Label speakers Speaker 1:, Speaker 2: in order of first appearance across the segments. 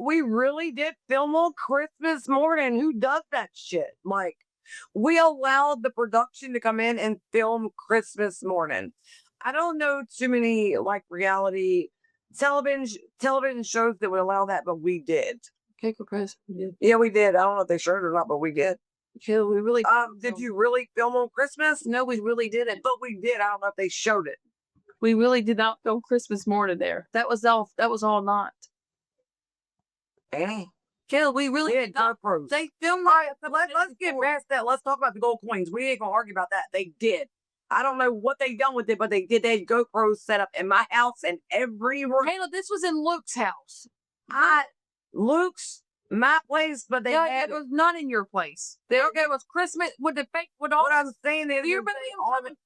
Speaker 1: We really did film on Christmas morning. Who does that shit? Like, we allowed the production to come in and film Christmas morning. I don't know too many like reality television shows that would allow that, but we did.
Speaker 2: Okay, Chris.
Speaker 1: Yeah, we did. I don't know if they showed it or not, but we did.
Speaker 2: Yeah, we really.
Speaker 1: Did you really film on Christmas?
Speaker 2: No, we really didn't.
Speaker 1: But we did. I don't know if they showed it.
Speaker 2: We really did not film Christmas morning there. That was all. That was all not.
Speaker 1: Annie.
Speaker 2: Kayla, we really
Speaker 1: did GoPros.
Speaker 2: They filmed.
Speaker 1: All right, let's get past that. Let's talk about the gold coins. We ain't gonna argue about that. They did. I don't know what they done with it, but they did. They had GoPros set up in my house and every room.
Speaker 2: Kayla, this was in Luke's house.
Speaker 1: Luke's my place, but they had
Speaker 2: it was not in your place. There was Christmas with the fake with all.
Speaker 1: What I'm saying is,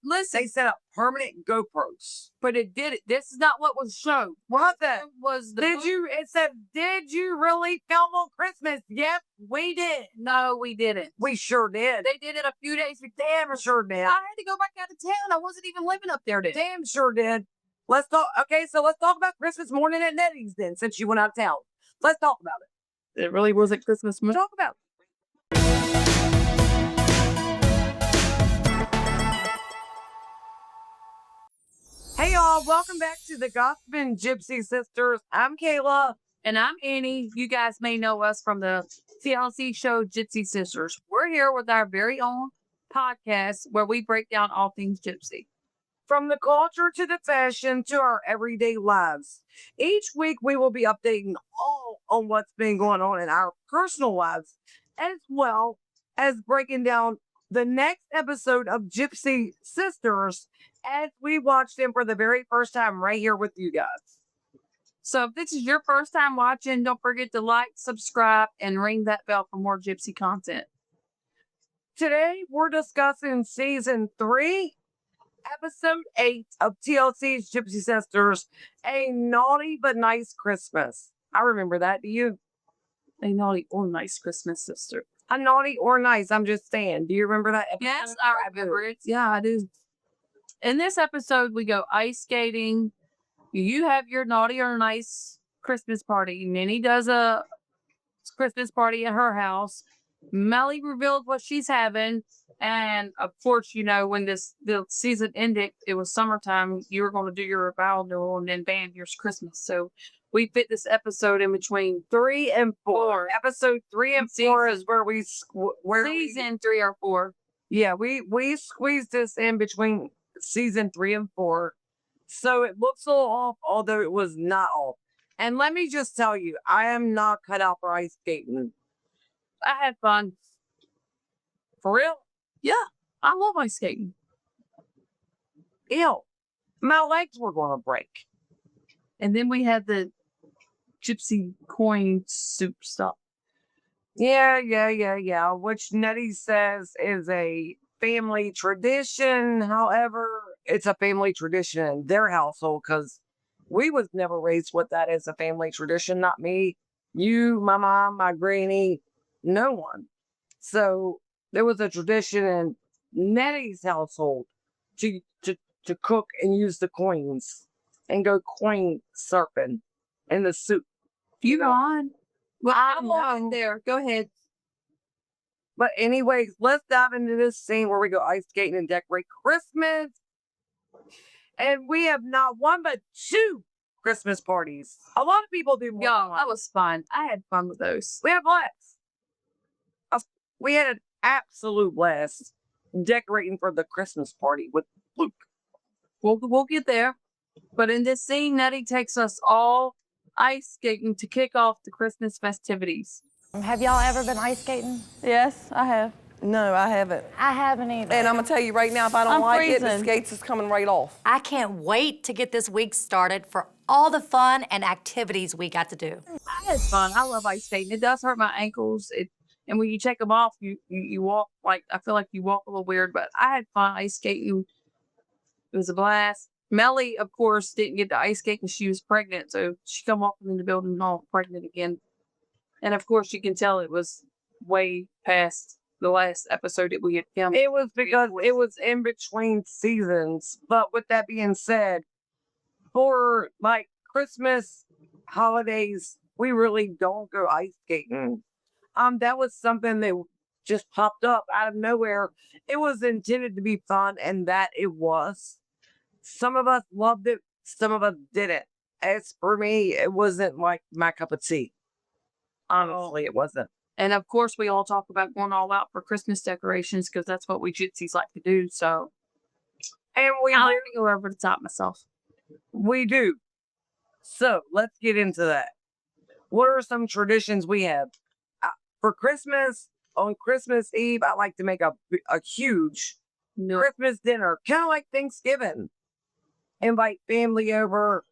Speaker 2: listen,
Speaker 1: they set up permanent GoPros,
Speaker 2: but it did it. This is not what was shown.
Speaker 1: What the
Speaker 2: was?
Speaker 1: It said, did you really film on Christmas? Yep, we did.
Speaker 2: No, we didn't.
Speaker 1: We sure did.
Speaker 2: They did it a few days.
Speaker 1: Damn sure did.
Speaker 2: I had to go back out of town. I wasn't even living up there then.
Speaker 1: Damn sure did. Let's talk. Okay, so let's talk about Christmas morning at Nettie's then, since you went out of town. Let's talk about it.
Speaker 2: It really wasn't Christmas morning.
Speaker 1: Talk about it. Hey y'all, welcome back to the Gossiping Gypsy Sisters. I'm Kayla.
Speaker 2: And I'm Annie. You guys may know us from the TLC show Gypsy Sisters. We're here with our very own podcast where we break down all things gypsy.
Speaker 1: From the culture to the fashion to our everyday lives. Each week we will be updating all on what's been going on in our personal lives, as well as breaking down the next episode of Gypsy Sisters as we watch them for the very first time right here with you guys.
Speaker 2: So if this is your first time watching, don't forget to like, subscribe, and ring that bell for more gypsy content.
Speaker 1: Today we're discussing season 3. Episode 8 of TLC's Gypsy Sisters, A Naughty But Nice Christmas. I remember that. Do you?
Speaker 2: A naughty or nice Christmas, sister.
Speaker 1: A naughty or nice, I'm just saying. Do you remember that episode?
Speaker 2: Yes, I remember it. Yeah, I do. In this episode, we go ice skating. You have your naughty or nice Christmas party. Minnie does a Christmas party at her house. Mellie revealed what she's having. And of course, you know, when the season ended, it was summertime. You were going to do your revival and then bam, here's Christmas. So we fit this episode in between
Speaker 1: 3 and 4. Episode 3 and 4 is where
Speaker 2: season 3 or 4.
Speaker 1: Yeah, we squeezed this in between season 3 and 4. So it looks a little off, although it was not off. And let me just tell you, I am not cut out for ice skating.
Speaker 2: I had fun.
Speaker 1: For real?
Speaker 2: Yeah, I love ice skating.
Speaker 1: Ew, my legs were going to break.
Speaker 2: And then we had the gypsy coin soup stuff.
Speaker 1: Yeah. Which Nettie says is a family tradition. However, it's a family tradition in their household because we was never raised with that as a family tradition. Not me, you, my mom, my granny, no one. So there was a tradition in Nettie's household to cook and use the coins and go coin surfing in the soup.
Speaker 2: You go on. Well, I'm on there. Go ahead.
Speaker 1: But anyways, let's dive into this scene where we go ice skating and decorate Christmas. And we have not one but 2 Christmas parties. A lot of people do more.
Speaker 2: Yo, that was fun. I had fun with those.
Speaker 1: We had blast. We had an absolute blast decorating for the Christmas party with Luke.
Speaker 2: We'll get there. But in this scene, Nettie takes us all ice skating to kick off the Christmas festivities.
Speaker 3: Have y'all ever been ice skating?
Speaker 4: Yes, I have.
Speaker 5: No, I haven't.
Speaker 3: I haven't either.
Speaker 5: And I'm gonna tell you right now, if I don't like it, the skates is coming right off.
Speaker 6: I can't wait to get this week started for all the fun and activities we got to do.
Speaker 2: I had fun. I love ice skating. It does hurt my ankles. And when you take them off, you walk like, I feel like you walk a little weird, but I had fun ice skating. It was a blast. Mellie, of course, didn't get to ice skate because she was pregnant, so she come walking in the building all pregnant again. And of course, you can tell it was way past the last episode that we had filmed.
Speaker 1: It was because it was in between seasons. But with that being said, for like Christmas, holidays, we really don't go ice skating. That was something that just popped up out of nowhere. It was intended to be fun, and that it was. Some of us loved it, some of us didn't. As for me, it wasn't like my cup of tea. Honestly, it wasn't.
Speaker 2: And of course, we all talk about going all out for Christmas decorations because that's what we gypsies like to do. So
Speaker 1: And
Speaker 2: I'll go over the top myself.
Speaker 1: we do. So let's get into that. What are some traditions we have? For Christmas, on Christmas Eve, I like to make a huge Christmas dinner, kind of like Thanksgiving. Invite family over,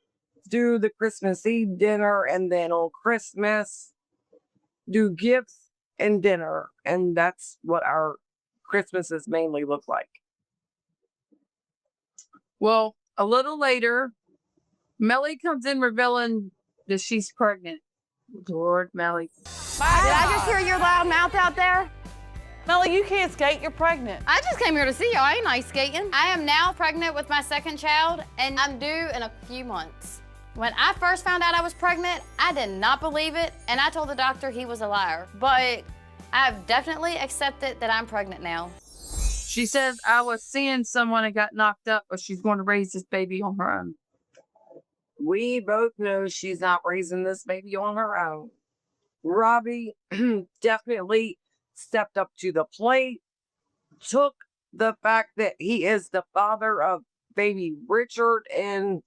Speaker 1: do the Christmas Eve dinner, and then on Christmas, do gifts and dinner. And that's what our Christmases mainly look like.
Speaker 2: Well, a little later, Mellie comes in revealing that she's pregnant. Lord, Mellie.
Speaker 3: Did I just hear your loud mouth out there?
Speaker 5: Mellie, you can't skate. You're pregnant.
Speaker 4: I just came here to see you. I ain't ice skating. I am now pregnant with my second child, and I'm due in a few months. When I first found out I was pregnant, I did not believe it, and I told the doctor he was a liar. But I've definitely accepted that I'm pregnant now.
Speaker 2: She says, I was seeing someone and got knocked up, but she's going to raise this baby on her own.
Speaker 1: We both know she's not raising this baby on her own. Robbie definitely stepped up to the plate, took the fact that he is the father of baby Richard, and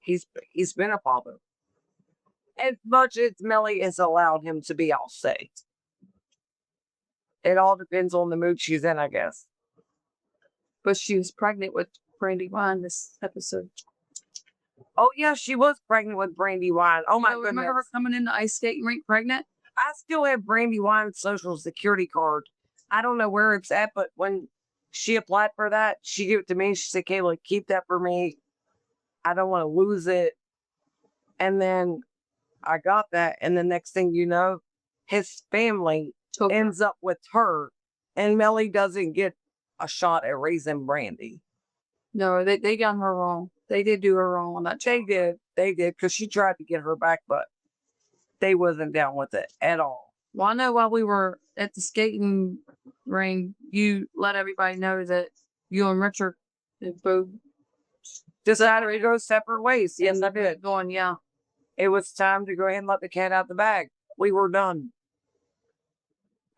Speaker 1: he's been a father. As much as Mellie has allowed him to be, I'll say. It all depends on the mood she's in, I guess.
Speaker 2: But she was pregnant with Brandywine this episode.
Speaker 1: Oh, yeah, she was pregnant with Brandywine. Oh, my goodness.
Speaker 2: Remember her coming in the ice skating rink pregnant?
Speaker 1: I still have Brandywine's social security card. I don't know where it's at, but when she applied for that, she gave it to me. She said, Kayla, keep that for me. I don't want to lose it. And then I got that. And the next thing you know, his family ends up with her. And Mellie doesn't get a shot at raising Brandy.
Speaker 2: No, they got her wrong. They did do her wrong on that.
Speaker 1: They did, because she tried to get her back, but they wasn't down with it at all.
Speaker 2: Well, I know while we were at the skating ring, you let everybody know that you and Richard both
Speaker 1: decided to go separate ways. Yes, I did.
Speaker 2: Going, yeah.
Speaker 1: It was time to go ahead and let the cat out the bag. We were done.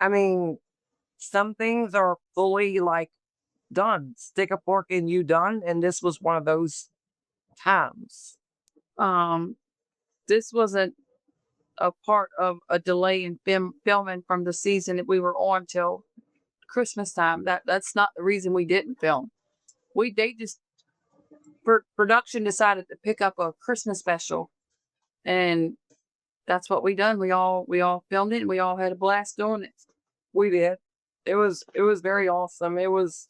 Speaker 1: I mean, some things are fully like done. Stick a fork in, you done. And this was one of those times.
Speaker 2: This wasn't a part of a delay in filming from the season that we were on till Christmas time. That's not the reason we didn't film. Production decided to pick up a Christmas special, and that's what we done. We all filmed it, and we all had a blast doing it.
Speaker 1: We did. It was very awesome. It was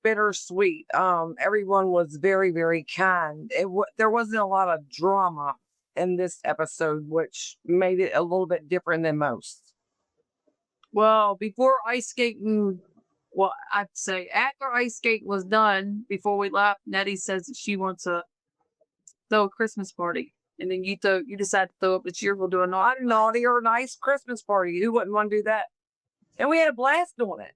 Speaker 1: bittersweet. Everyone was very, very kind. There wasn't a lot of drama in this episode, which made it a little bit different than most.
Speaker 2: Well, before ice skating, I'd say after ice skating was done, before we left, Nettie says that she wants to throw a Christmas party. And then you decide to throw up this year. We'll do a
Speaker 1: naughty or nice Christmas party. Who wouldn't want to do that? And we had a blast doing it.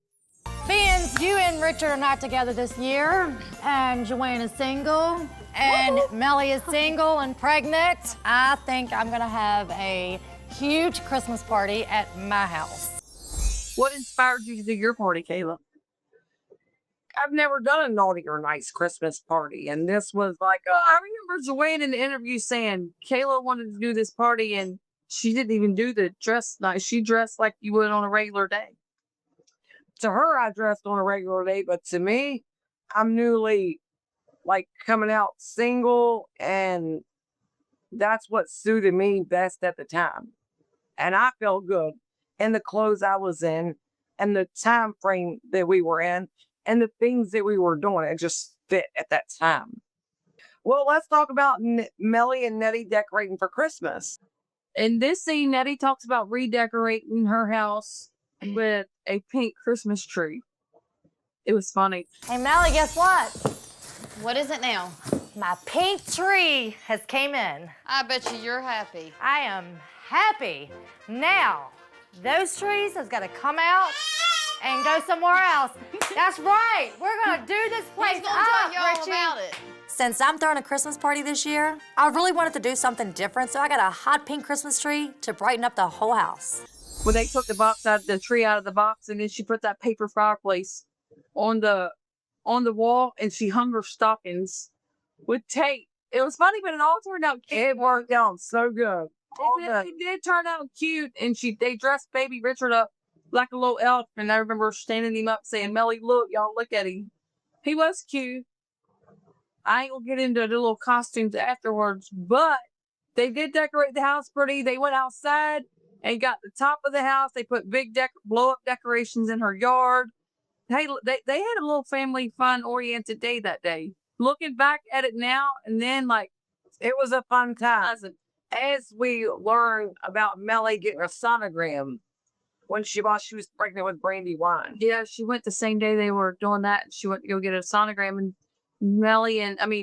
Speaker 3: Being you and Richard are not together this year, and Joanne is single, and Mellie is single and pregnant, I think I'm gonna have a huge Christmas party at my house.
Speaker 2: What inspired you to do your party, Kayla?
Speaker 1: I've never done a naughty or nice Christmas party, and this was like
Speaker 2: I remember Joanne in the interview saying Kayla wanted to do this party, and she didn't even do the dress nice. She dressed like you would on a regular day.
Speaker 1: To her, I dressed on a regular day, but to me, I'm newly coming out single, and that's what suited me best at the time. And I felt good in the clothes I was in and the time frame that we were in and the things that we were doing. It just fit at that time. Well, let's talk about Mellie and Nettie decorating for Christmas.
Speaker 2: In this scene, Nettie talks about redecorating her house with a pink Christmas tree. It was funny.
Speaker 3: Hey, Mellie, guess what?
Speaker 4: What is it now?
Speaker 3: My pink tree has came in.
Speaker 4: I bet you're happy.
Speaker 3: I am happy. Now, those trees has got to come out and go somewhere else. That's right. We're going to do this place
Speaker 4: He's gonna tell
Speaker 3: up,
Speaker 4: you all
Speaker 3: Richie.
Speaker 4: about it.
Speaker 6: Since I'm throwing a Christmas party this year, I really wanted to do something different, so I got a hot pink Christmas tree to brighten up the whole house.
Speaker 2: When they took the tree out of the box, and then she put that paper fireplace on the wall, and she hung her stockings with tape. It was funny, but it all turned out cute.
Speaker 1: It worked out so good.
Speaker 2: It did turn out cute, and they dressed baby Richard up like a little elf, and I remember standing him up saying, Mellie, look, y'all look at him. He was cute. I ain't gonna get into the little costumes afterwards, but they did decorate the house pretty. They went outside and got the top of the house. They put big blow-up decorations in her yard. Hey, they had a little family fun-oriented day that day. Looking back at it now, and then, like,
Speaker 1: It was a fun time. As we learned about Mellie getting a sonogram while she was pregnant with Brandy Wine.
Speaker 2: yeah, she went the same day they were doing that. And she went to go get a sonogram, and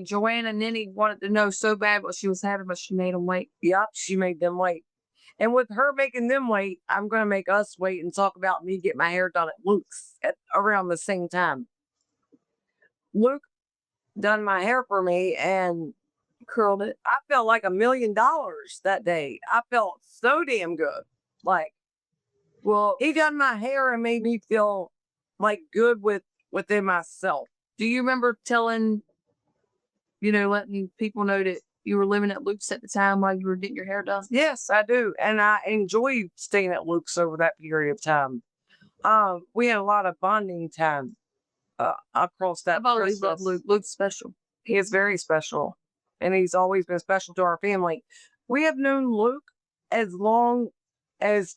Speaker 2: Joanne and Annie wanted to know so bad what she was having, but she made them wait.
Speaker 1: Yep, she made them wait. And with her making them wait, I'm going to make us wait and talk about me getting my hair done at Luke's around the same time. Luke done my hair for me and
Speaker 2: Curled it.
Speaker 1: I felt like $1 million that day. I felt so damn good. Like,
Speaker 2: Well,
Speaker 1: he done my hair and made me feel like good within myself.
Speaker 2: do you remember letting people know that you were living at Luke's at the time while you were getting your hair done?
Speaker 1: Yes, I do. And I enjoyed staying at Luke's over that period of time. We had a lot of bonding time across that.
Speaker 2: I've always loved
Speaker 1: process.
Speaker 2: Luke. Luke's special.
Speaker 1: He is very special. And he's always been special to our family. We have known Luke as long as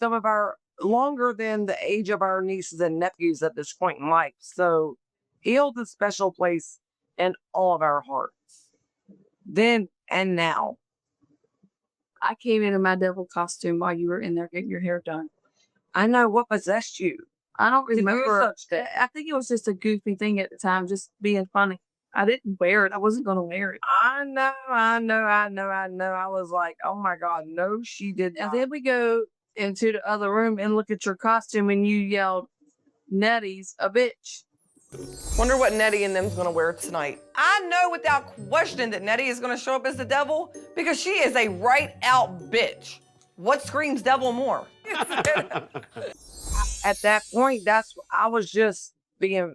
Speaker 1: longer than the age of our nieces and nephews at this point in life. So he holds a special place in all of our hearts. Then and now.
Speaker 2: I came in my devil costume while you were in there getting your hair done.
Speaker 1: I know what possessed you.
Speaker 2: I don't
Speaker 1: to do
Speaker 2: remember.
Speaker 1: such thing.
Speaker 2: I think it was just a goofy thing at the time, just being funny. I didn't wear it. I wasn't going to wear it.
Speaker 1: I know. I was like, oh my God, no, she did
Speaker 2: And
Speaker 1: not.
Speaker 2: then we go into the other room and look at your costume, and you yelled, Nettie's a bitch.
Speaker 5: Wonder what Nettie and them's gonna wear tonight. I know without question that Nettie is gonna show up as the devil because she is a right out bitch. What screams devil more?
Speaker 1: At that point, I was just being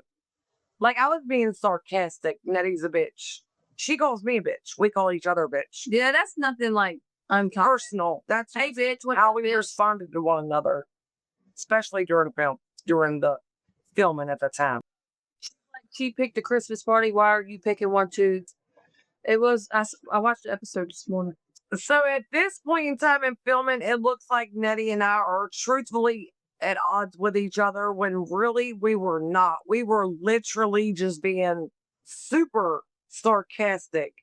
Speaker 1: sarcastic. Nettie's a bitch. She calls me a bitch. We call each other a bitch.
Speaker 2: Yeah, that's nothing like uncommon.
Speaker 1: Personal. That's
Speaker 2: Hey, bitch, what
Speaker 1: how we responded to one another, especially during the filming at the time.
Speaker 2: She picked a Christmas party. Why are you picking one too? It was, I watched the episode this morning.
Speaker 1: So at this point in time in filming, it looks like Nettie and I are truthfully at odds with each other when really we were not. We were literally just being super sarcastic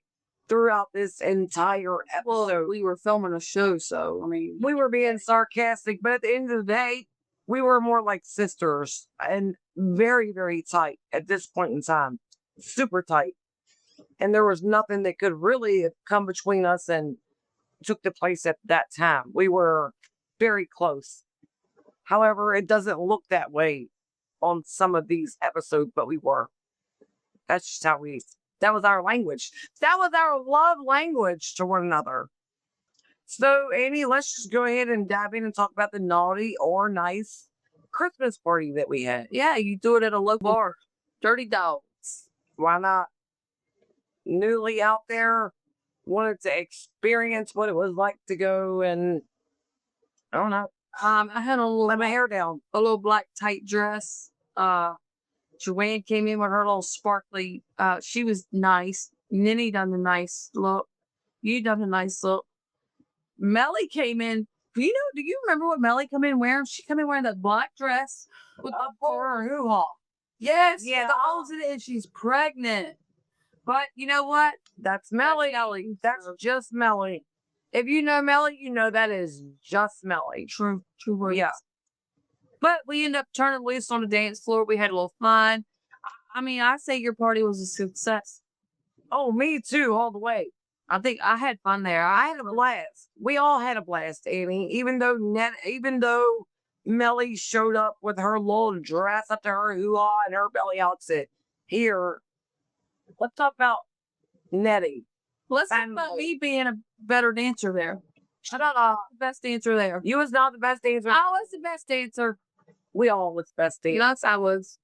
Speaker 1: throughout this entire episode.
Speaker 2: Well, we were filming a show, so,
Speaker 1: We were being sarcastic, but at the end of the day, we were more like sisters and very, very tight at this point in time. Super tight. And there was nothing that could really have come between us and took the place at that time. We were very close. However, it doesn't look that way on some of these episodes, but we were. That's just how that was our language. That was our love language to one another. So, Annie, let's just go ahead and dive in and talk about the naughty or nice Christmas party that we had.
Speaker 2: yeah, you do it at a local bar. Dirty Dogs.
Speaker 1: Why not? Newly out there, wanted to experience what it was like to go and, I don't know,
Speaker 2: I had
Speaker 1: let my hair down.
Speaker 2: a little black tight dress. Joanne came in with her little sparkly. She was nice. Ninny done the nice look. You done the nice look. Mellie came in. Do you remember what Mellie come in wearing? She come in wearing that black dress with
Speaker 1: Up for her hoo-ha.
Speaker 2: yes,
Speaker 1: Yeah.
Speaker 2: the holes in it, and she's pregnant. But you know what?
Speaker 1: That's Mellie. That's just Mellie. If you know Mellie, you know that is just Mellie.
Speaker 2: True words.
Speaker 1: Yeah.
Speaker 2: But we ended up turning loose on the dance floor. We had a little fun. I say your party was a success.
Speaker 1: Oh, me too, all the way.
Speaker 2: I think I had fun there.
Speaker 1: I had a blast. We all had a blast, Annie. Even though Mellie showed up with her little dress up to her hoo-ha and her belly outfit. Here, let's talk about Nettie.
Speaker 2: Let's talk about me being a better dancer there. I don't know, best dancer there.
Speaker 1: You was not the best dancer.
Speaker 2: I was the best dancer.
Speaker 1: We all was best dancers.
Speaker 2: Yes, I was.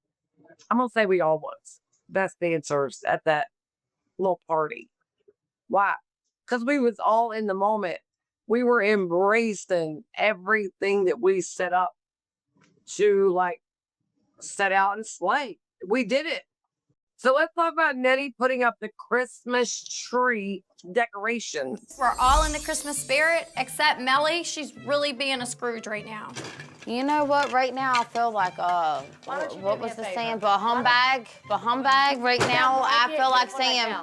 Speaker 1: I'm gonna say we all was best dancers at that little party. Why? Because we was all in the moment. We were embracing everything that we set up to like set out and slay. We did it. So let's talk about Nettie putting up the Christmas tree decorations.
Speaker 3: We're all in the Christmas spirit, except Mellie. She's really being a Scrooge right now.
Speaker 4: You know what? Right now, I feel like what was the saying? Bahumbag. Bahumbag. Right now, I feel like saying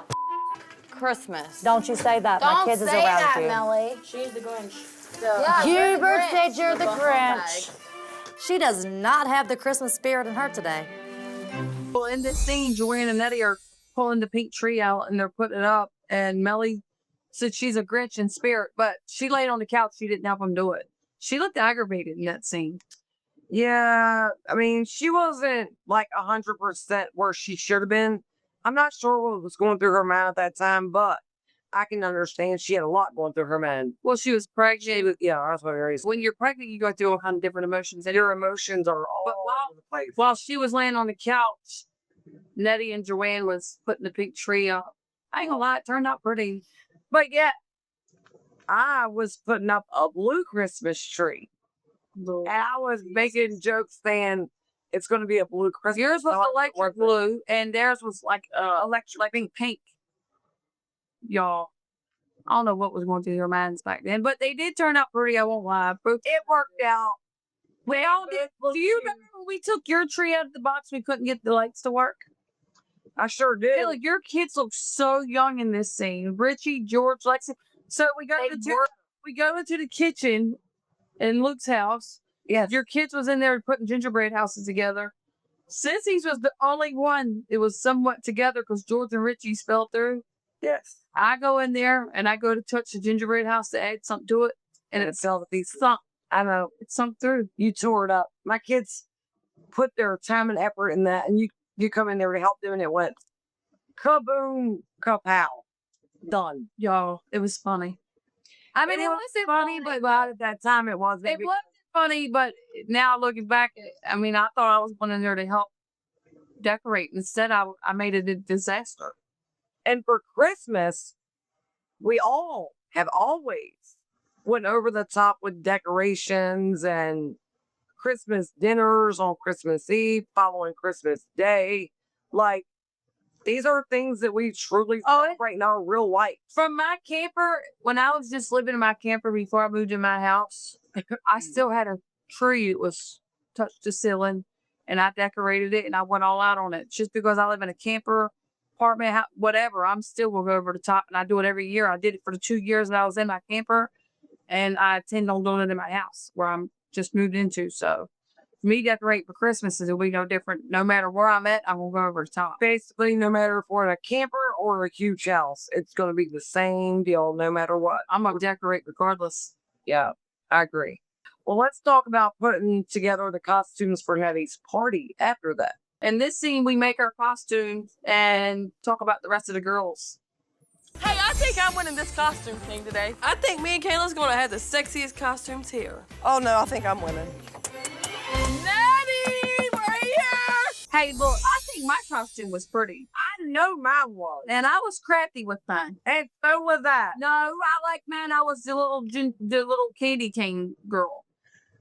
Speaker 4: Christmas.
Speaker 6: Don't you say that. My
Speaker 4: Don't
Speaker 6: kids
Speaker 4: say
Speaker 6: is around
Speaker 4: that,
Speaker 6: you.
Speaker 4: Mellie.
Speaker 3: She's the Grinch.
Speaker 6: Hubert said you're the Grinch. She does not have the Christmas spirit in her today.
Speaker 2: Well, in this scene, Joanne and Nettie are pulling the pink tree out and they're putting it up. And Mellie said she's a Grinch in spirit, but she laid on the couch. She didn't help them do it. She looked aggravated in that scene.
Speaker 1: Yeah, I mean, she wasn't like 100% where she should have been. I'm not sure what was going through her mind at that time, but I can understand she had a lot going through her mind.
Speaker 2: Well, she was pregnant.
Speaker 1: Yeah, that's what it is.
Speaker 2: When you're pregnant, you go through all kinds of different emotions. And
Speaker 1: Your emotions are all
Speaker 2: But
Speaker 1: over the place.
Speaker 2: while she was laying on the couch, Nettie and Joanne was putting the pink tree up. I ain't gonna lie, it turned out pretty.
Speaker 1: But yet, I was putting up a blue Christmas tree. And I was making jokes saying it's going to be a blue Christmas.
Speaker 2: Yours was
Speaker 1: So
Speaker 2: electric blue, and theirs was like electric, like pink. Y'all, I don't know what was going through their minds back then, but they did turn out pretty. I won't lie.
Speaker 1: it worked out.
Speaker 2: We all did. Do you remember when we took your tree out of the box? We couldn't get the lights to work.
Speaker 1: I sure did.
Speaker 2: Hey, look, your kids look so young in this scene. Richie, George, Lexi. So we go into the kitchen in Luke's house.
Speaker 1: Yes.
Speaker 2: Your kids was in there putting gingerbread houses together. Sissy's was the only one it was somewhat together because George and Richie fell through.
Speaker 1: Yes.
Speaker 2: I go in there and I go to touch the gingerbread house to add something to it, and it fell to pieces.
Speaker 1: I know.
Speaker 2: It sunk through.
Speaker 1: You tore it up. My kids put their time and effort in that, and you come in there to help them, and it went kaboom, kapow. Done.
Speaker 2: Y'all, it was funny. I mean, it wasn't
Speaker 1: funny, but at that time it wasn't.
Speaker 2: It wasn't funny, but now looking back, I mean, I thought I was going in there to help decorate. Instead, I made it a disaster.
Speaker 1: And for Christmas, we all have always went over the top with decorations and Christmas dinners on Christmas Eve, following Christmas Day. Like, these are things that we truly celebrate in our real life.
Speaker 2: From my camper, when I was just living in my camper before I moved in my house, I still had a tree that was touched the ceiling, and I decorated it, and I went all out on it. Just because I live in a camper, apartment, whatever, I'm still going to go over the top, and I do it every year. I did it for the 2 years that I was in my camper, and I intend on doing it in my house where I'm just moved into. So me decorate for Christmas will be no different. No matter where I'm at, I'm going to go over the top.
Speaker 1: Basically, no matter if we're in a camper or a huge house, it's going to be the same deal no matter what.
Speaker 2: I'm going to decorate regardless.
Speaker 1: Yeah, I agree. Well, let's talk about putting together the costumes for Nettie's party after that.
Speaker 2: In this scene, we make our costumes and talk about the rest of the girls.
Speaker 7: Hey, I think I'm winning this costume thing today. I think me and Kayla's gonna have the sexiest costumes here.
Speaker 5: Oh no, I think I'm winning.
Speaker 7: Nettie, we're here!
Speaker 2: Hey, look, I think my costume was pretty.
Speaker 1: I know mine was.
Speaker 2: And I was crafty with mine.
Speaker 1: And so was I.
Speaker 2: No, I like mine. I was the little candy cane girl.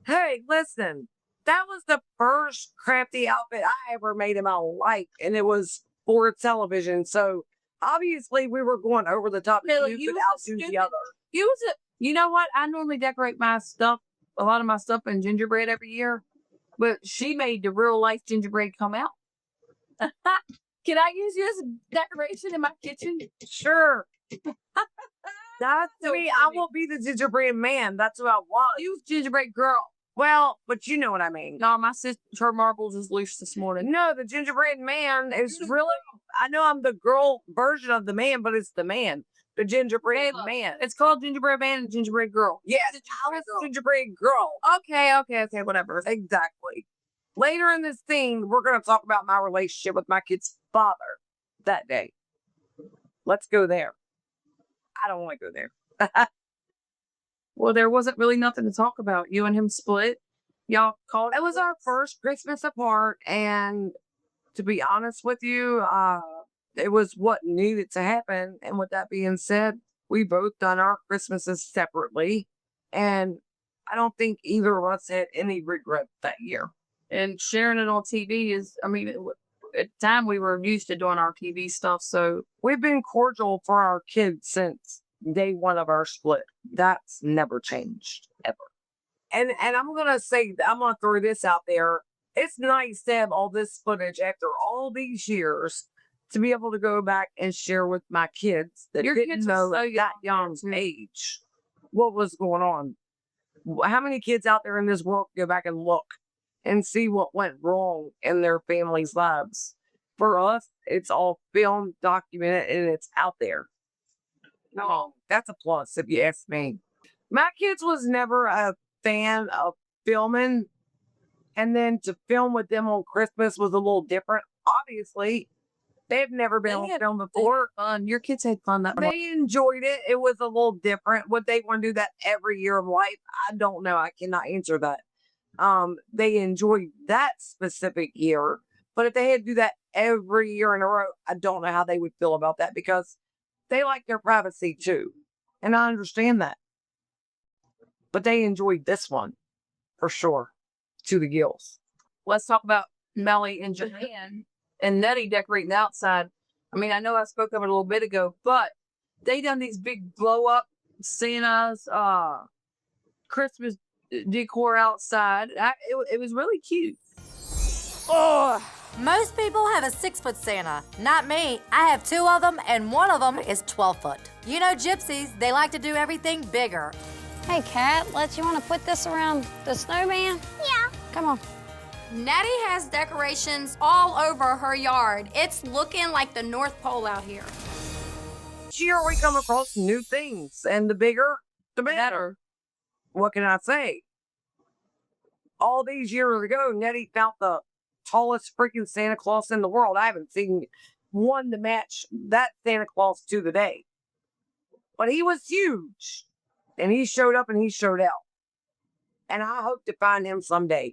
Speaker 1: Hey, listen. That was the first crafty outfit I ever made in my life, and it was for television. So obviously we were going over the top to outdo the other.
Speaker 2: You know what? I normally decorate my stuff, a lot of my stuff in gingerbread every year, but she made the real life gingerbread come out. Can I use you as a decoration in my kitchen?
Speaker 1: Sure. That's
Speaker 2: so
Speaker 1: me.
Speaker 2: funny.
Speaker 1: I won't be the gingerbread man. That's what I want.
Speaker 2: You gingerbread girl.
Speaker 1: Well, but you know what I mean.
Speaker 2: No, my sister, her marbles is loose this morning.
Speaker 1: No, the gingerbread man is really I know I'm the girl version of the man, but it's the man. The gingerbread
Speaker 2: Kayla,
Speaker 1: man.
Speaker 2: It's called Gingerbread Man and Gingerbread Girl.
Speaker 1: Yes, I was gingerbread girl.
Speaker 2: Okay, whatever.
Speaker 1: Exactly. Later in this scene, we're going to talk about my relationship with my kid's father that day. Let's go there. I don't want to go there.
Speaker 2: Well, there wasn't really nothing to talk about. You and him split. Y'all called.
Speaker 1: It was our first Christmas apart, and to be honest with you, it was what needed to happen. And with that being said, we both done our Christmases separately, and I don't think either of us had any regret that year.
Speaker 2: And sharing it on TV is, I mean, at the time we were used to doing our TV stuff. So
Speaker 1: We've been cordial for our kids since day one of our split. That's never changed ever. And I'm gonna say, I'm gonna throw this out there. It's nice to have all this footage after all these years to be able to go back and share with my kids that
Speaker 2: Your
Speaker 1: didn't
Speaker 2: kids are
Speaker 1: know
Speaker 2: so
Speaker 1: at that young age what was going on. How many kids out there in this world can go back and look and see what went wrong in their families' lives? For us, it's all filmed, documented, and it's out there. No, that's a plus if you ask me. My kids was never a fan of filming, and then to film with them on Christmas was a little different. Obviously, they've never been on film before.
Speaker 2: fun. Your kids had fun that month.
Speaker 1: They enjoyed it. It was a little different. Would they want to do that every year of life? I don't know. I cannot answer that. They enjoyed that specific year, but if they had to do that every year in a row, I don't know how they would feel about that because they like their privacy too. And I understand that. But they enjoyed this one for sure to the gills.
Speaker 2: Let's talk about Mellie and Joanne and Nettie decorating the outside. I mean, I know I spoke of it a little bit ago, but they done these big blow up Santa's Christmas decor outside. It was really cute.
Speaker 6: Most people have a 6-foot Santa. Not me. I have 2 of them, and one of them is 12 foot. You know gypsies, they like to do everything bigger.
Speaker 4: Hey, Kat, you want to put this around the snowman? Yeah. Come on.
Speaker 8: Nettie has decorations all over her yard. It's looking like the North Pole out here.
Speaker 1: Each year we come across new things, and the bigger, the better. What can I say? All these years ago, Nettie found the tallest freaking Santa Claus in the world. I haven't seen one to match that Santa Claus to the day. But he was huge. And he showed up and he showed out. And I hope to find him someday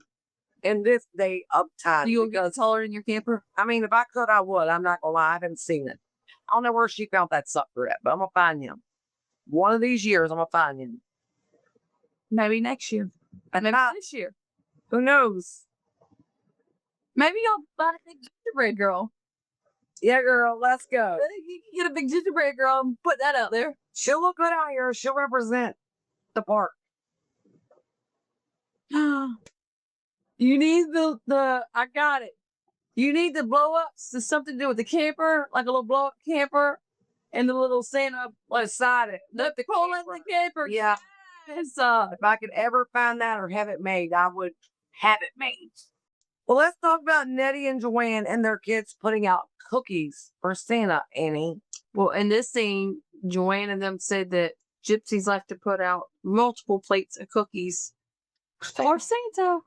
Speaker 1: in this day of time.
Speaker 2: You gonna get taller in your camper?
Speaker 1: I mean, if I could, I would. I'm not gonna lie, I haven't seen it. I don't know where she found that sucker at, but I'm gonna find him. One of these years, I'm gonna find him.
Speaker 2: Maybe next year. Maybe this year.
Speaker 1: Who knows?
Speaker 2: Maybe you'll buy a big gingerbread girl.
Speaker 1: Yeah, girl, let's go.
Speaker 2: You can get a big gingerbread girl and put that out there.
Speaker 1: She'll look good out here. She'll represent the park.
Speaker 2: You need the I got it. You need the blow ups to something to do with the camper, like a little blow up camper, and the little Santa beside it. The pole in the camper.
Speaker 1: Yeah.
Speaker 2: It's,
Speaker 1: If I could ever find that or have it made, I would have it made. Well, let's talk about Nettie and Joanne and their kids putting out cookies for Santa, Annie.
Speaker 2: well, in this scene, Joanne and them said that gypsies like to put out multiple plates of cookies for Santa.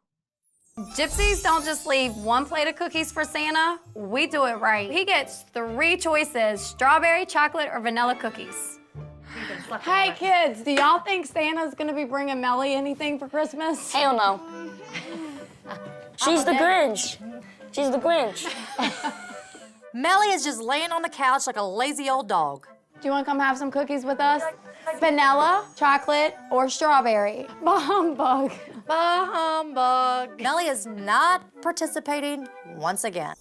Speaker 8: Gypsies don't just leave one plate of cookies for Santa. We do it right. He gets 3 choices: strawberry, chocolate, or vanilla cookies.
Speaker 3: Hey, kids, do y'all think Santa's gonna be bringing Mellie anything for Christmas?
Speaker 9: Hell no. She's the Grinch. She's the Grinch.
Speaker 6: Mellie is just laying on the couch like a lazy old dog.
Speaker 3: Do you want to come have some cookies with us? Vanilla, chocolate, or strawberry? Bah humbug.
Speaker 6: Bah humbug. Mellie is not participating once again.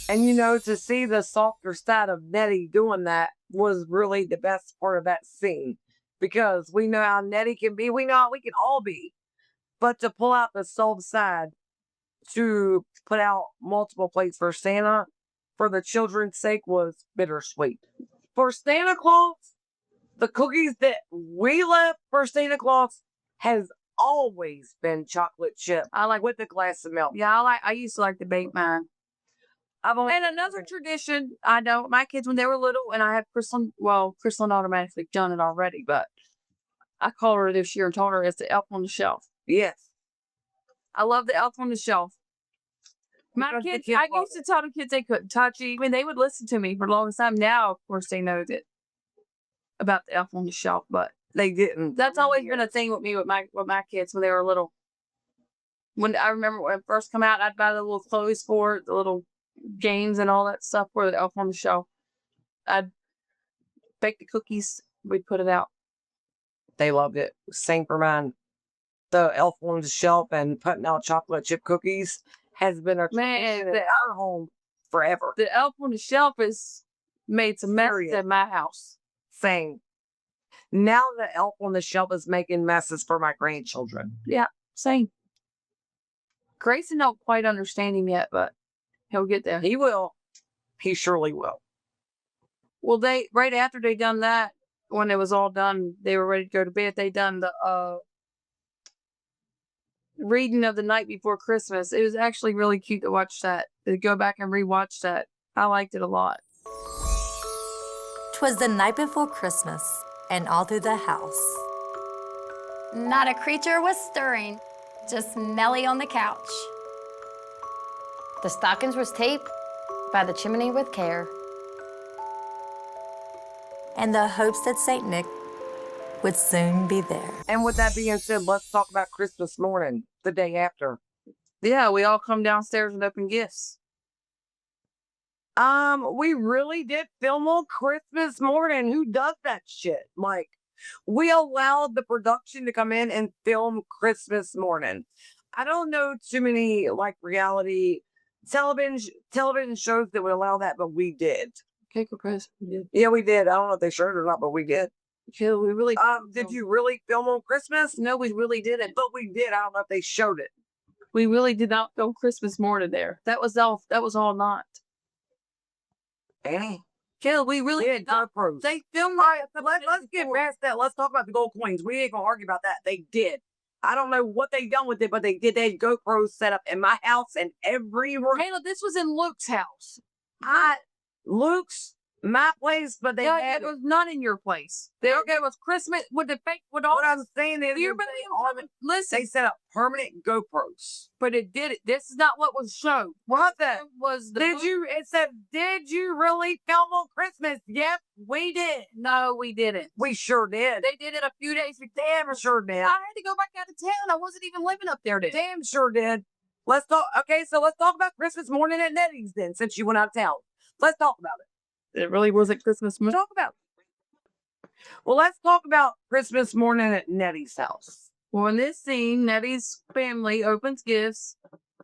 Speaker 1: And you know, to see the softer side of Nettie doing that was really the best part of that scene. Because we know how Nettie can be, we know how we can all be. But to pull out the soft side, to put out multiple plates for Santa, for the children's sake, was bittersweet. For Santa Claus, the cookies that we left for Santa Claus has always been chocolate chip.
Speaker 2: I like
Speaker 1: with a glass of milk.
Speaker 2: Yeah, I used to like to bake mine.
Speaker 1: I've only
Speaker 2: And another tradition, I know my kids when they were little, and I have Crystal automatically done it already, but I called her this year and told her it's the elf on the shelf.
Speaker 1: yes.
Speaker 2: I love the elf on the shelf. My
Speaker 1: Because the
Speaker 2: kids,
Speaker 1: kids
Speaker 2: I
Speaker 1: love
Speaker 2: used to tell the kids they couldn't touch it. I mean, they would listen to me for the longest time. Now, of course, they know that about the elf on the shelf, but
Speaker 1: They didn't.
Speaker 2: that's always been a thing with me with my kids when they were little. When I remember when it first come out, I'd buy the little clothes for it, the little games and all that stuff for the elf on the shelf. I'd bake the cookies. We'd put it out.
Speaker 1: They loved it. Same for mine. The elf on the shelf and putting out chocolate chip cookies has been a
Speaker 2: Man,
Speaker 1: tradition in our home forever.
Speaker 2: The elf on the shelf has made some messes
Speaker 1: Period.
Speaker 2: at my house.
Speaker 1: Same. Now the elf on the shelf is making messes for my grandchildren.
Speaker 2: Yeah, same. Grayson don't quite understand him yet, but he'll get there.
Speaker 1: He will. He surely will.
Speaker 2: Well, they right after they done that, when it was all done, they were ready to go to bed. They done the reading of the night before Christmas. It was actually really cute to watch that. To go back and rewatch that. I liked it a lot.
Speaker 6: 'Twas the night before Christmas, and all through the house.
Speaker 8: Not a creature was stirring, just Mellie on the couch.
Speaker 4: The stockings was taped by the chimney with care.
Speaker 6: And the hopes that St. Nick would soon be there.
Speaker 1: And with that being said, let's talk about Christmas morning, the day after.
Speaker 2: Yeah, we all come downstairs and open gifts.
Speaker 1: We really did film on Christmas morning. Who does that shit? Like, we allowed the production to come in and film Christmas morning. I don't know too many like reality television shows that would allow that, but we did.
Speaker 2: Cake or Chris? We did.
Speaker 1: Yeah, we did. I don't know if they showed it or not, but we did.
Speaker 2: Yeah, we really
Speaker 1: Did you really film on Christmas?
Speaker 2: No, we really didn't.
Speaker 1: But we did. I don't know if they showed it.
Speaker 2: We really did not film Christmas morning there. That was all not.
Speaker 1: Annie?
Speaker 2: Yeah, we really
Speaker 1: We
Speaker 2: did
Speaker 1: had
Speaker 2: not.
Speaker 1: GoPros.
Speaker 2: They filmed
Speaker 1: All right, let's get past that. Let's talk about the gold coins. We ain't gonna argue about that. They did. I don't know what they done with it, but they did. They had GoPros set up in my house and every room.
Speaker 2: Kayla, this was in Luke's house.
Speaker 1: Luke's, my place, but they
Speaker 2: Yeah,
Speaker 1: had
Speaker 2: it was not in your place. It was Christmas with the fake with all.
Speaker 1: what I'm saying is
Speaker 2: You listen,
Speaker 1: they set up permanent GoPros.
Speaker 2: but it did it. This is not what was shown.
Speaker 1: What the?
Speaker 2: It was the
Speaker 1: It said, did you really film on Christmas? Yep, we did.
Speaker 2: No, we didn't.
Speaker 1: We sure did.
Speaker 2: They did it a few days before.
Speaker 1: Damn sure did.
Speaker 2: I had to go back out of town. I wasn't even living up there then.
Speaker 1: Damn sure did. Let's talk. Okay, so let's talk about Christmas morning at Nettie's then, since you went out of town. Let's talk about it.
Speaker 2: It really wasn't Christmas morning.
Speaker 1: Talk about it. Well, let's talk about Christmas morning at Nettie's house.
Speaker 2: Well, in this scene, Nettie's family opens gifts,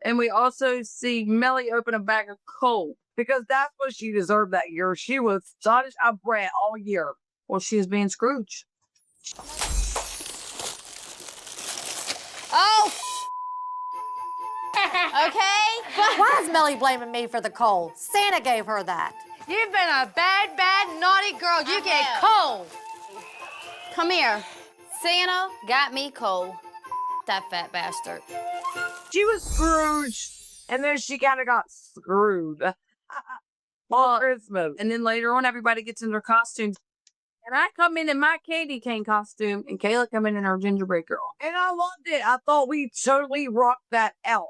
Speaker 2: and we also see Mellie open a bag of coal.
Speaker 1: Because that's what she deserved that year. She was such a brat all year.
Speaker 2: Well, she was being Scrooge.
Speaker 8: Oh, okay.
Speaker 6: Why is Mellie blaming me for the coal? Santa gave her that.
Speaker 8: You've been a bad, bad, naughty girl. You get coal.
Speaker 4: Come here. Santa got me coal. That fat bastard.
Speaker 1: She was Scrooge, and then she kind of got screwed on Christmas.
Speaker 2: And then later on, everybody gets in their costumes. And I come in my candy cane costume, and Kayla come in her gingerbread girl.
Speaker 1: And I loved it. I thought we totally rocked that out.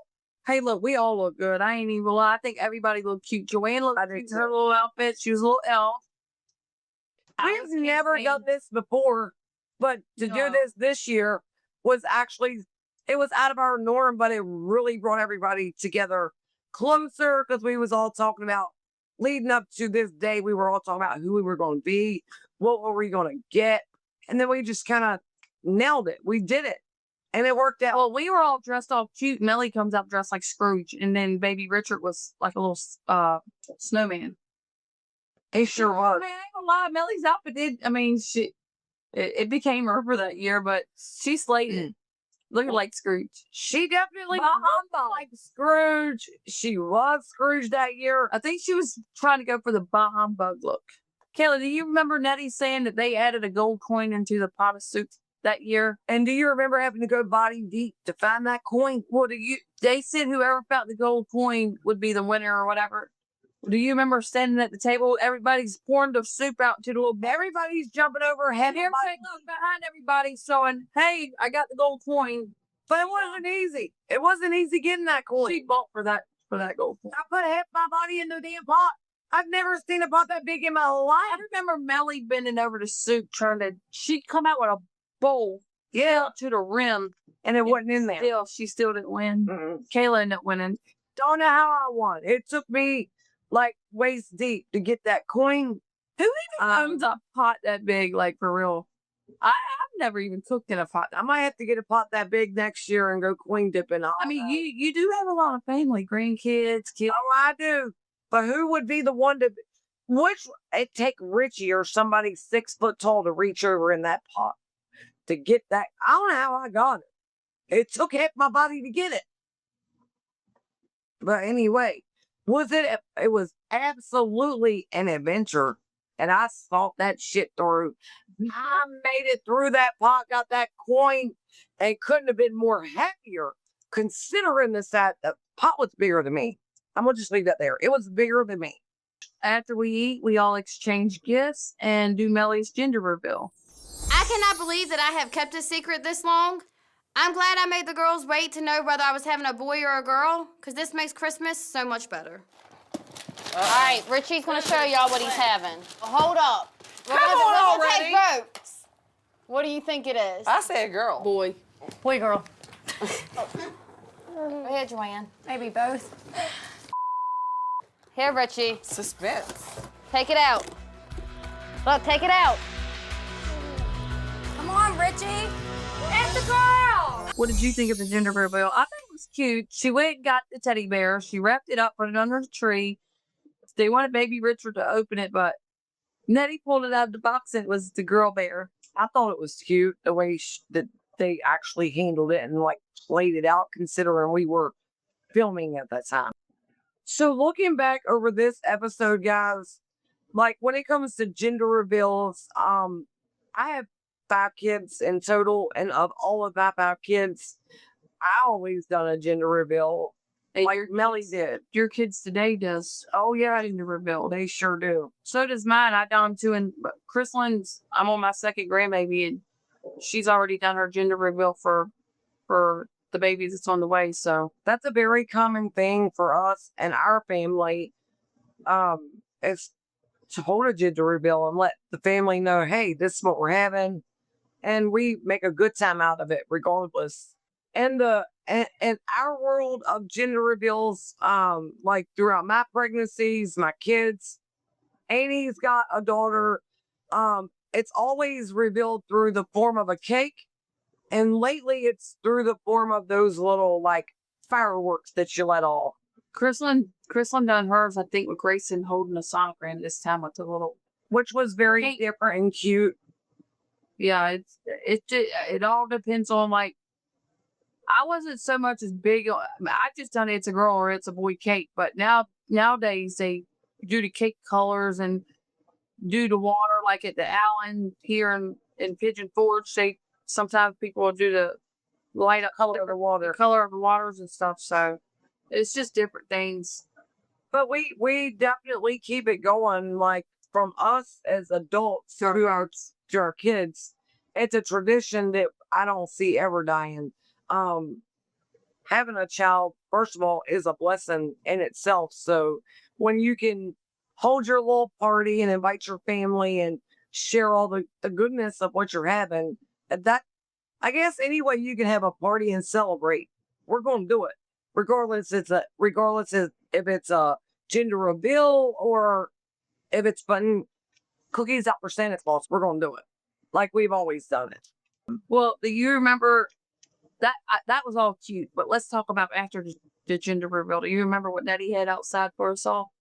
Speaker 2: Hey, look, we all look good. I ain't even gonna lie. I think everybody looked cute. Joanne looked
Speaker 1: I do
Speaker 2: cute in
Speaker 1: too.
Speaker 2: her little outfit. She was a little elf.
Speaker 1: We've never done this before, but to do this year was actually, it was out of our norm, but it really brought everybody together closer because we was all talking about leading up to this day. We were all talking about who we were going to be, what were we going to get, and then we just kind of nailed it. We did it, and it worked out.
Speaker 2: Well, we were all dressed all cute. Mellie comes out dressed like Scrooge, and then baby Richard was like a little snowman.
Speaker 1: He sure was.
Speaker 2: I mean, I ain't gonna lie, Mellie's outfit did. I mean, it became her for that year, but she slayed it. Looking like Scrooge.
Speaker 1: She definitely
Speaker 2: Bah
Speaker 1: looked like Scrooge. She was Scrooge that year.
Speaker 2: I think she was trying to go for the bah humbug look. Kayla, do you remember Nettie saying that they added a gold coin into the pot of soup that year?
Speaker 1: And do you remember having to go body deep to find that coin?
Speaker 2: Well, they said whoever found the gold coin would be the winner or whatever. Do you remember standing at the table? Everybody's pouring the soup out to the little.
Speaker 1: Everybody's jumping over, having
Speaker 2: Everybody look behind everybody, showing, "Hey, I got the gold coin."
Speaker 1: but it wasn't easy. It wasn't easy getting that coin.
Speaker 2: She bought for that gold coin.
Speaker 1: I put half my body in the damn pot. I've never seen a pot that big in my life.
Speaker 2: I remember Mellie bending over the soup, trying to. She'd come out with a bowl, to the rim,
Speaker 1: And it wasn't in there.
Speaker 2: She still didn't win.
Speaker 1: Mm-mm.
Speaker 2: Kayla ended up winning.
Speaker 1: Don't know how I won. It took me like waist deep to get that coin.
Speaker 2: Who even owns a pot that big, like for real? I've never even cooked in a pot.
Speaker 1: I might have to get a pot that big next year and go coin dipping.
Speaker 2: I mean, you do have a lot of family, grandkids, kids.
Speaker 1: Oh, I do. But who would be the one to? Which it take Richie or somebody 6 foot tall to reach over in that pot to get that? I don't know how I got it. It took half my body to get it. But anyway, it was absolutely an adventure. And I thought that shit through. I made it through that pot, got that coin, and couldn't have been more happier considering the pot was bigger than me. I'm going to just leave that there. It was bigger than me.
Speaker 2: After we eat, we all exchange gifts and do Mellie's gender reveal.
Speaker 4: I cannot believe that I have kept a secret this long. I'm glad I made the girls wait to know whether I was having a boy or a girl, because this makes Christmas so much better. All right, Richie's going to show y'all what he's having. Hold up. We're gonna take votes. What do you think it is?
Speaker 5: I said girl.
Speaker 7: Boy.
Speaker 3: Boy, girl.
Speaker 4: Go ahead, Joanne.
Speaker 3: Maybe both.
Speaker 4: Here, Richie.
Speaker 5: Suspense.
Speaker 4: Take it out. Look, take it out.
Speaker 3: Come on, Richie. It's the girl.
Speaker 2: What did you think of the gender reveal? I think it was cute. She went and got the teddy bear. She wrapped it up, put it under the tree. They wanted baby Richard to open it, but Nettie pulled it out of the box and it was the girl bear.
Speaker 1: I thought it was cute the way that they actually handled it and like played it out, considering we were filming at that time. So looking back over this episode, guys, like when it comes to gender reveals, I have 5 kids in total, and of all of my 5 kids, I always done a gender reveal.
Speaker 2: And
Speaker 1: Like Mellie did.
Speaker 2: your kids today does.
Speaker 1: Oh yeah,
Speaker 2: Gender reveal.
Speaker 1: they sure do.
Speaker 2: So does mine. I done them too. And Chrislynn's, I'm on my 2nd grandbaby, and she's already done her gender reveal for the baby that's on the way. So
Speaker 1: That's a very common thing for us and our family. Is to hold a gender reveal and let the family know, hey, this is what we're having, and we make a good time out of it regardless. And in our world of gender reveals, like throughout my pregnancies, my kids, Annie's got a daughter. It's always revealed through the form of a cake, and lately it's through the form of those little like fireworks that you let off.
Speaker 2: Chrislyn done hers, I think, with Grayson holding a sonogram this time with the little.
Speaker 1: Which was very
Speaker 2: Cake.
Speaker 1: different and cute.
Speaker 2: Yeah, it all depends on like. I wasn't so much as big on. I just done it's a girl or it's a boy cake, but nowadays they do the cake colors and do the water like at the Allen here in Pigeon Forge. Sometimes people will do the light up color of the waters and stuff. So it's just different things.
Speaker 1: But we definitely keep it going, like from us as adults to our kids. It's a tradition that I don't see ever dying. Having a child, first of all, is a blessing in itself. So when you can hold your little party and invite your family and share all the goodness of what you're having, that I guess any way you can have a party and celebrate, we're going to do it, regardless if it's a gender reveal or if it's putting cookies out for Santa Claus. We're going to do it like we've always done it.
Speaker 2: Well, do you remember that was all cute? But let's talk about after the gender reveal. Do you remember what Nettie had outside for us all?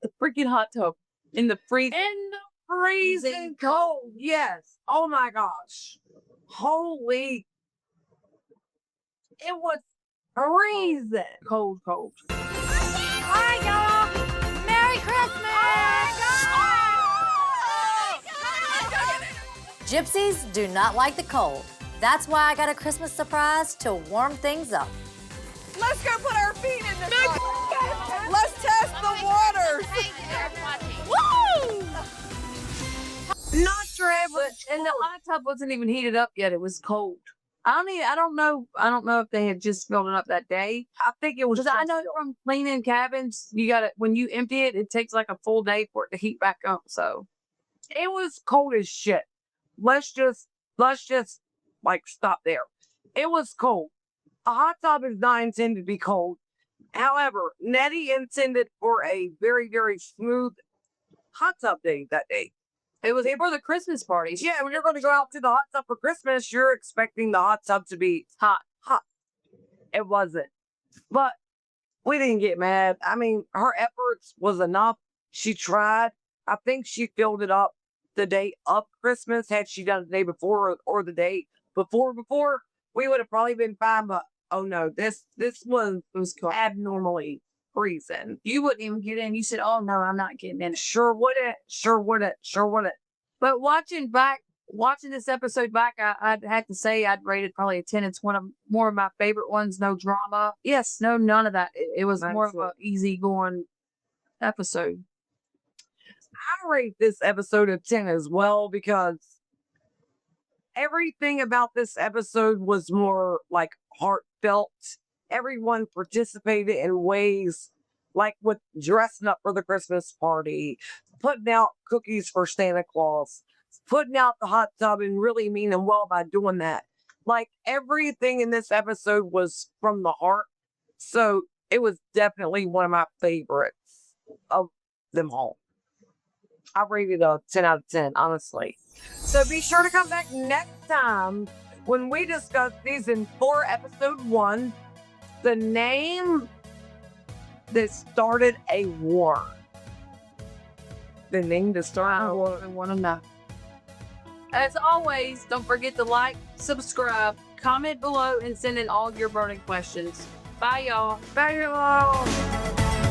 Speaker 2: The freaking hot tub in the
Speaker 1: Freezing cold. Yes. Oh my gosh. Holy. It was freezing.
Speaker 2: cold.
Speaker 3: All right, y'all. Merry Christmas. Gypsies do not like the cold. That's why I got a Christmas surprise to warm things up.
Speaker 5: Let's go put our feet in the fire. Let's test
Speaker 7: Sisters. Woo!
Speaker 1: Not sure, but
Speaker 2: And the hot tub wasn't even heated up yet. It was cold. I don't know if they had just filled it up that day.
Speaker 1: I think it was.
Speaker 2: Because I
Speaker 1: just-
Speaker 2: know from cleaning cabins, you got to, when you empty it, it takes like a full day for it to heat back up. So
Speaker 1: it was cold as shit. Let's just like stop there. It was cold. A hot tub is not intended to be cold. However, Nettie intended for a very, very smooth hot tub day that day.
Speaker 2: it was for the Christmas party.
Speaker 1: Yeah, when you're going to go out to the hot tub for Christmas, you're expecting the hot tub to be hot. It wasn't. But we didn't get mad. I mean, her efforts was enough. She tried. I think she filled it up the day of Christmas. Had she done it the day before or the day before, we would have probably been fine. But oh no, this was
Speaker 2: cold.
Speaker 1: abnormally freezing.
Speaker 2: You wouldn't even get in. You said, "Oh no, I'm not getting in."
Speaker 1: Sure wouldn't.
Speaker 2: But watching this episode back, I'd have to say I'd rate it probably a 10. It's one of more of my favorite ones. No drama. Yes, no, none of that. It was more of an easygoing episode.
Speaker 1: I rate this episode a 10 as well because everything about this episode was more like heartfelt. Everyone participated in ways like with dressing up for the Christmas party, putting out cookies for Santa Claus, putting out the hot tub and really meaning well by doing that. Like everything in this episode was from the heart. So it was definitely one of my favorites of them all. I rated a 10 out of 10, honestly. So be sure to come back next time when we discuss season 4, episode 1, the name that started a war. The name that started a war.
Speaker 2: I want to know. As always, don't forget to like, subscribe, comment below, and send in all your burning questions. Bye, y'all.
Speaker 1: Bye, y'all.